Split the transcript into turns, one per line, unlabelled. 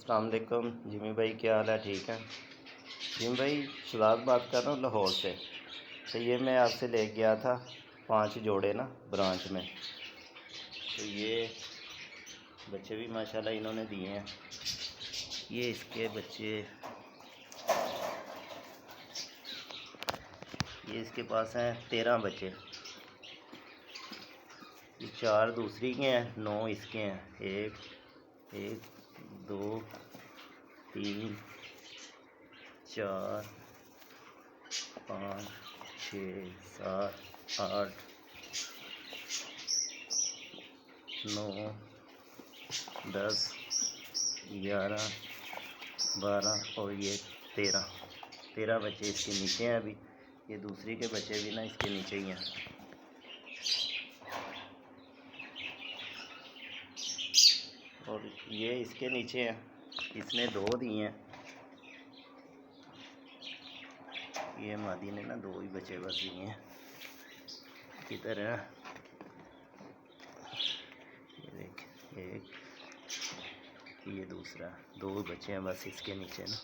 अस्सलाम वालेकुम जिमी भाई, क्या हाल है? ठीक है जिमी भाई, शहजाद बात कर रहा हूँ लाहौर से। तो ये मैं आपसे ले गया था 5 जोड़े ना ब्रांच में। तो ये बच्चे भी माशाल्लाह इन्होंने दिए हैं। ये इसके बच्चे, ये इसके पास हैं 13 बच्चे। ये 4 दूसरी के हैं, 9 इसके हैं। 1 2 3 4 5 6 7 8 9 10 11 12 और ये 13 बच्चे इसके नीचे हैं। अभी ये दूसरी के बच्चे भी ना इसके नीचे ही हैं। और ये इसके नीचे हैं, इसने 2 दिए हैं। ये मादी ने ना 2 ही बच्चे बस दिए हैं किधर है। ये देख, एक, ये दूसरा, 2 बच्चे हैं बस इसके नीचे ना।